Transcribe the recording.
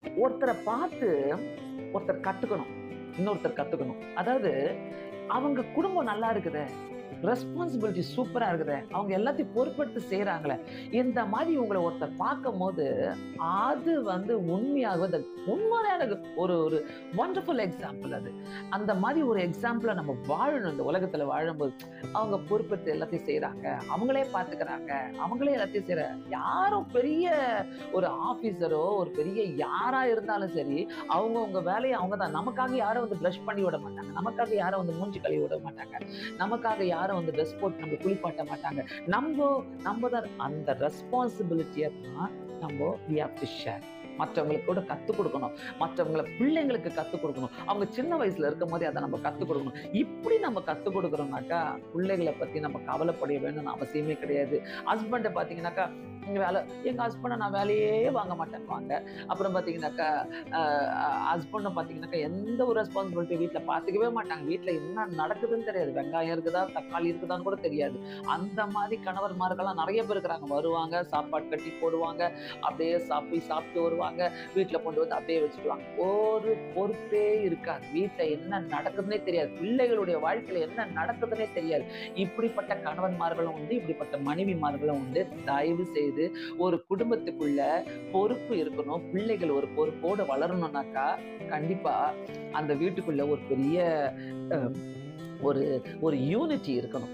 ஒருத்தரை பார்த்து ஒருத்தர் கத்துக்கணும். இன்னொருத்தர் கத்துக்கணும். அதாவது அவங்க குடும்பம் நல்லா இருக்குதே, ரெஸ்பான்சிபிலிட்டி சூப்பரா இருக்குதே, அவங்க எல்லாத்தையும் பொறுப்பெடுத்து செய்றாங்களே, இந்த மாதிரி உங்கள ஒருத்தர் பார்க்கும்போது, அது உண்மையாகவே உண்மையான எனக்கு ஒரு ஒரு வண்டர்ஃபுல் எக்ஸாம்பிள் அது. அந்த மாதிரி ஒரு எக்ஸாம்பிள நம்ம வாழணும் இந்த உலகத்துல வாழும்போது. அவங்க பொறுப்பெடுத்து எல்லாத்தையும் செய்றாங்க. அவங்களே பார்த்துக்கிறாங்க. அவங்களே எல்லாத்தையும் செய்றாங்க. யாரும் பெரிய ஒரு ஆபீசரோ, ஒரு பெரிய யாரா இருந்தாலும் சரி, அவங்கவங்க வேலைய அவங்க தான். நமக்காக யாரும் பிரஷ் பண்ணி விட மாட்டாங்க. நமக்காக யாரும் மூஞ்சி கழுவி விட மாட்டாங்க. நமக்காக யாரும் ட்ரெஸ் போட்டு நம்மள குளிப்பாட்ட மாட்டாங்க. நம்ப தான் அந்த ரெஸ்பான்சிபிலிட்டிய தான் we have to share. மற்றவங்களுக்கு கூட கத்துக் கொடுக்கணும். மற்றவங்கள பிள்ளைங்களுக்கு கத்துக் கொடுக்கணும். அவங்க சின்ன வயசுல இருக்கும்போதே அத நம்ம கத்துக் கொடுக்கணும். இப்படி நம்ம கத்துக் கொடுக்கிறோம்னாக்கா, பிள்ளைகள பத்தி நம்ம கவலைப்பட வேணும்னு அவசியமே கிடையாது. ஹஸ்பண்ட பார்த்தீங்கன்னாக்கா, எங்க ஹஸ்பண்ட நான் வேலையே வாங்க மாட்டேன்னுவாங்க. அப்புறம் பார்த்தீங்கன்னாக்கா, ஹஸ்பண்டும் பார்த்தீங்கன்னாக்கா, எந்த ஒரு ரெஸ்பான்சிபிலிட்டி வீட்ல பார்த்துக்கவே மாட்டாங்க. வீட்ல என்ன நடக்குதுன்னு தெரியாது. வெங்காயம் இருக்குதா, தக்காளி இருக்குதான்னு கூட தெரியாது. அந்த மாதிரி கணவர்மார்கள்லாம் நெறைய பேர் இருக்கிறாங்க. வருவாங்க, சாப்பாடு கட்டி போடுவாங்க. அப்படியே சாப்பிட்டு வருவாங்க. வீட்ல கொண்டு வந்து அப்படியே வச்சுடுவாங்க. ஒரு பொறுப்பே இருக்காது. வீட்ல என்ன நடக்குதுன்னே தெரியாது. பிள்ளைகளுடைய வாழ்க்கையில என்ன நடக்குதுன்னே தெரியாது. இப்படிப்பட்ட கணவன்மார்களும் உண்டு, இப்படிப்பட்ட மனைவிமார்களும் உண்டு. தயவு செய்து ஒரு குடும்பத்துக்குள்ள பொறுப்பு இருக்கணும். பிள்ளைகள் ஒரு பொறுப்போடு வளரணும்னாக்கா, கண்டிப்பா அந்த வீட்டுக்குள்ள ஒரு பெரிய அ ஒரு ஒரு யூனிட்டி இருக்கணும்.